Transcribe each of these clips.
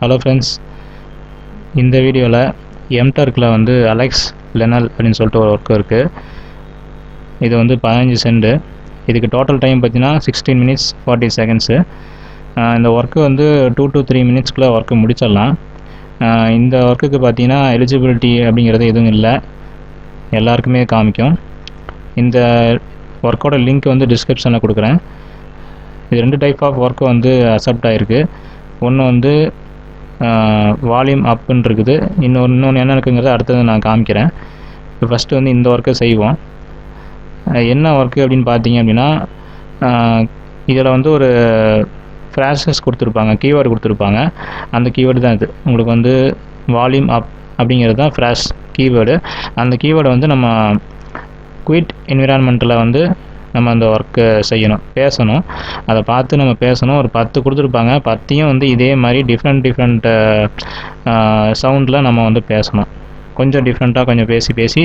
Hello friends, இந்த வீடியோவில் Mturkல வந்து அலெக்ஸ் லெனல் அப்படின்னு சொல்லிட்டு ஒரு ஒர்க் இருக்குது. இது வந்து 15 சென்ட். இதுக்கு டோட்டல் டைம் பார்த்தீங்கன்னா 16 minutes 40 seconds. இந்த ஒர்க்கு வந்து 2 to 3 minutesக்குள்ளே ஒர்க்கு முடிச்சிடலாம். இந்த ஒர்க்குக்கு பார்த்தீங்கன்னா எலிஜிபிலிட்டி அப்படிங்கிறது எதுவும் இல்லை, எல்லாருக்குமே காமிக்கும். இந்த ஒர்க்கோட லிங்க் வந்து டிஸ்கிரிப்ஷனில் கொடுக்குறேன். இது 2 டைப் ஆஃப் ஒர்க்கு வந்து அக்செப்ட் ஆகிருக்கு. ஒன்று வந்து வால்யூம் அப்புன்னு இருக்குது, இன்னொன்று என்ன இருக்குங்கிறத அடுத்தது நான் காமிக்கிறேன். இப்போ ஃபஸ்ட்டு வந்து இந்த ஒர்க்கை செய்வோம். என்ன ஒர்க்கு அப்படின்னு பார்த்தீங்க அப்படின்னா, இதில் வந்து ஒரு ஃப்ராசஸ் கொடுத்துருப்பாங்க, கீவேர்டு கொடுத்துருப்பாங்க. அந்த கீவேர்டு தான் இது. உங்களுக்கு வந்து வால்யூம் அப் அப்படிங்கிறது தான் ஃப்ராஸ் கீவேர்டு. அந்த கீவேர்டை வந்து நம்ம குயிட் என்விரான்மெண்ட்டில் வந்து நம்ம அந்த ஒர்க்கை செய்யணும், பேசணும். அதை பார்த்து நம்ம பேசணும். ஒரு 10 கொடுத்துருப்பாங்க. 10யும் வந்து இதே மாதிரி டிஃப்ரெண்ட் சவுண்டில் நம்ம வந்து பேசணும். கொஞ்சம் டிஃப்ரெண்ட்டாக கொஞ்சம் பேசி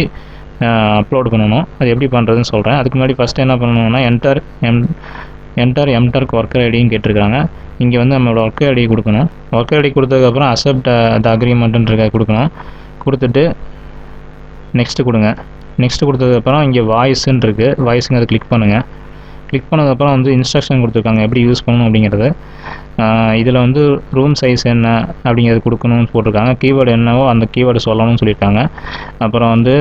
அப்லோட் பண்ணணும். அது எப்படி பண்ணுறதுன்னு சொல்கிறேன். அதுக்கு முன்னாடி ஃபஸ்ட்டு என்ன பண்ணணும்னா என்டர் Mturk ஒர்க்கர் ஐடின்னு கேட்டிருக்காங்க. இங்கே வந்து நம்மளோட ஒர்க்கர் ஐடி கொடுக்கணும். ஒர்க்கர் ஐடி கொடுத்ததுக்கப்புறம் அக்செப்ட் த அக்ரிமெண்ட்டுன்றத கொடுக்கணும். கொடுத்துட்டு நெக்ஸ்ட்டு கொடுங்க. நெக்ஸ்ட்டு கொடுத்ததுக்கப்புறம் இங்கே வாய்ஸுன்னு இருக்குது, வாய்ஸுங்க அதை கிளிக் பண்ணுங்கள். கிளிக் பண்ணதுக்கப்புறம் வந்து இன்ஸ்ட்ரக்ஷன் கொடுத்துருக்காங்க எப்படி யூஸ் பண்ணணும் அப்படிங்கிறது. இதில் வந்து ரூம் சைஸ் என்ன அப்படிங்கிறது கொடுக்கணும்னு போட்டிருக்காங்க. கீவேர்டு என்னவோ அந்த கீவேர்டு சொல்லணும்னு சொல்லியிருக்காங்க. அப்புறம் வந்து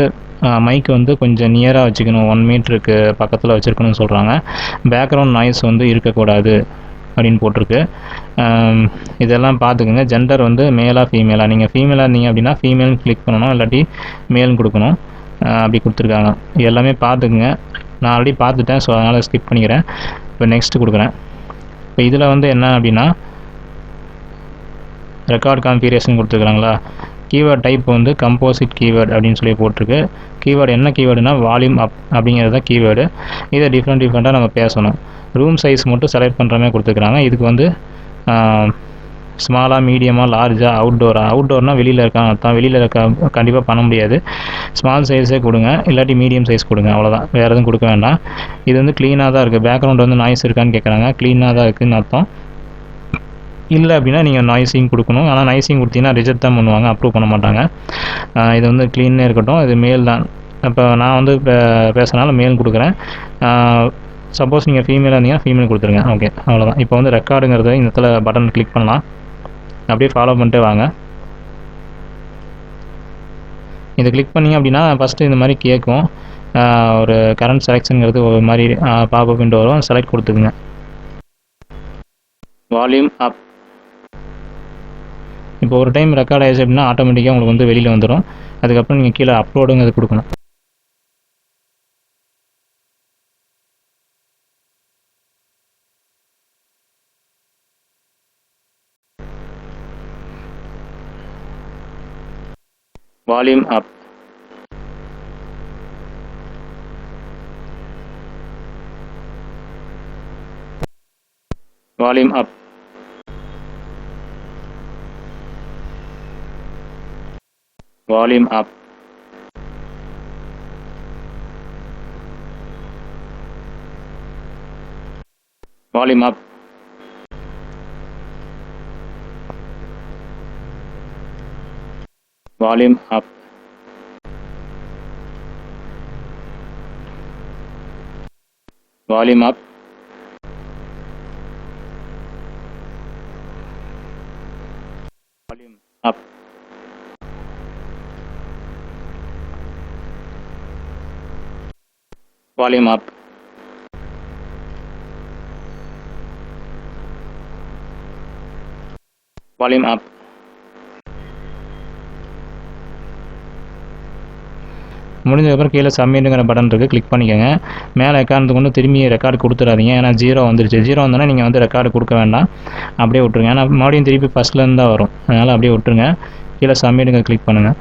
மைக்கு வந்து கொஞ்சம் நியராக வச்சுக்கணும், 1 மீட்டருக்கு பக்கத்தில் வச்சுருக்கணும்னு சொல்கிறாங்க. பேக்ரவுண்ட் நாய்ஸ் வந்து இருக்கக்கூடாது அப்படின்னு போட்டிருக்கு. இதெல்லாம் பார்த்துக்குங்க. ஜெண்டர் வந்து மேலாக ஃபீமேலாக, நீங்கள் ஃபீமேலாக இருந்தீங்க அப்படின்னா ஃபீமேல்னு கிளிக் பண்ணணும், இல்லாட்டி மேல்னு கொடுக்கணும். அப்படி கொடுத்துருக்காங்க. எல்லாமே பார்த்துக்குங்க. நான் ஆல்ரெடி பார்த்துட்டேன், ஸோ அதனால் ஸ்கிப் பண்ணிக்கிறேன். இப்போ நெக்ஸ்ட்டு கொடுக்குறேன். இப்போ இதில் வந்து என்ன அப்படின்னா ரெக்கார்ட் கான்ஃபிகரேஷன் கொடுத்துருக்குறாங்களா. கீவேர்ட் டைப் வந்து கம்போசிட் கீவேர்டு அப்படின்னு சொல்லி போட்டிருக்கு. கீவேர்டு என்ன கீவேர்டுனா வால்யூம் அப் அப்படிங்கிறது தான் கீவேர்டு. இதை டிஃப்ரெண்ட்டாக நம்ம பேசணும். ரூம் சைஸ் மட்டும் செலக்ட் பண்ணுற மாதிரி கொடுத்துருக்குறாங்க. இதுக்கு வந்து ஸ்மாலாக, மீடியமாக, லார்ஜாக, அவுட்டோர்னால் வெளியில் இருக்காங்க அர்த்தம். வெளியில் இருக்க கண்டிப்பாக பண்ண முடியாது. ஸ்மால் சைஸே கொடுங்க, இல்லாட்டி மீடியம் சைஸ் கொடுங்க, அவ்வளோதான். வேறு எதுவும் கொடுக்க வேண்டாம். இது வந்து க்ளீனாக தான் இருக்குது. பேக்ரவுண்ட் வந்து நாய்ஸ் இருக்கான்னு கேட்குறாங்க. க்ளீனாக தான் இருக்குதுன்னு அர்த்தம். இல்லை அப்படின்னா நீங்கள் நாய்ஸிங் கொடுக்கணும். ஆனால் நாய்ஸிங் கொடுத்தீங்கன்னா ரிஜெக்ட் தான் பண்ணுவாங்க, அப்ரூவ் பண்ண மாட்டாங்க. இது வந்து க்ளீன்னே இருக்கட்டும். இது மேல் தான். இப்போ நான் வந்து பேசுகிறனால மேல் கொடுக்குறேன். சப்போஸ் நீங்கள் ஃபீமேலாக இருந்தீங்கன்னா ஃபீமேல் கொடுத்துருங்க. ஓகே, அவ்வளோதான். இப்போ வந்து ரெக்கார்டுங்கிறது இந்த இடத்துல பட்டன் கிளிக் பண்ணலாம். அப்படியே ஃபாலோ பண்ணிட்டே வாங்க. இதை கிளிக் பண்ணிங்க அப்படின்னா ஃபஸ்ட்டு இந்த மாதிரி கேட்கும். ஒரு கரண்ட் செலெக்ஷனுங்கிறது ஒரு மாதிரி பாப்அப் விண்டோ வரும். செலக்ட் கொடுத்துக்குங்க. Volume up. இப்போ ஒரு டைம் ரெக்கார்ட் ஆயிடுச்சு அப்படின்னா ஆட்டோமேட்டிக்காக உங்களுக்கு வந்து வெளியில் வந்துடும். அதுக்கப்புறம் நீங்கள் கீழே அப்லோடுங்கிறது கொடுக்கணும். வால்யூம் அப். வால்யூம் அப். வால்யூம் அப். வால்யூம் அப். வால்யூம் அப். வால்யூம் அப். வால்யூம் அப். வால்யூம் அப். வால்யூம் அப். முடிஞ்சதுக்கப்புறம் கீழே சப்மிட்டுங்கிற பட்டன் இருக்குது, கிளிக் பண்ணிக்கோங்க. மேலே ரெக்கார்டு கொண்டு திரும்பி ரெக்கார்டு கொடுத்துடாதீங்க. ஏன்னா 0 வந்துருச்சு. 0 வந்தோன்னா நீங்கள் வந்து ரெக்கார்டு கொடுக்க வேண்டாம், அப்படியே விட்ருங்க. ஏன்னா மறுபடியும் திருப்பி ஃபஸ்ட்லேருந்து தான் வரும், அதனால் அப்படியே விட்ருங்க. கீழே சப்மிட்டுங்க கிளிக் பண்ணுங்கள்.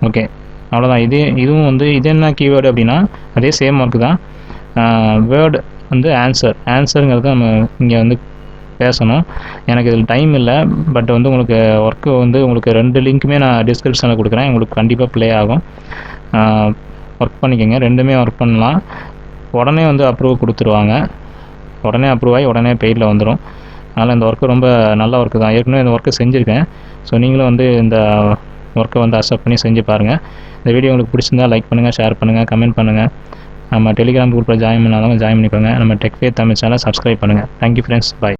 ஓகே, அவ்வளோதான். இதுவும் வந்து இது என்ன கீவேர்டு அப்படின்னா அதே சேம் ஒர்க்கு தான். வேர்டு வந்து ஆன்சருங்கிறது நம்ம இங்கே வந்து பேசணும். எனக்கு இதில் டைம் இல்லை, பட் வந்து உங்களுக்கு ஒர்க்கு வந்து உங்களுக்கு 2 லிங்க்குமே நான் டிஸ்கிரிப்ஷனில் கொடுக்குறேன். உங்களுக்கு கண்டிப்பாக ப்ளே ஆகும். ஒர்க் பண்ணிக்கோங்க. 2மே ஒர்க் பண்ணலாம். உடனே வந்து அப்ரூவ் கொடுத்துருவாங்க. உடனே அப்ரூவ் ஆகி உடனே பெய்டில் வந்துடும். அதனால் இந்த ஒர்க்கு ரொம்ப நல்ல ஒர்க்கு தான். ஏற்கனவே இந்த ஒர்க்கு செஞ்சுருக்கேன். ஸோ நீங்களும் வந்து இந்த ஒர்க்கை வந்து அக்செப்ட் பண்ணி செஞ்சு பாருங்கள். இந்த வீடியோ உங்களுக்கு பிடிச்சிருந்தா லைக் பண்ணுங்கள், ஷேர் பண்ணுங்கள், கமெண்ட் பண்ணுங்கள். நம்ம டெலிகிராம் குரூப்பில் ஜாயின் பண்ணாதவங்க ஜாயின் பண்ணிக்கோங்க. நம்ம டெக் ஃபேத் தமிழ் சேனலை சப்ஸ்கிரைப் பண்ணுங்கள். Thank you friends. பாய்.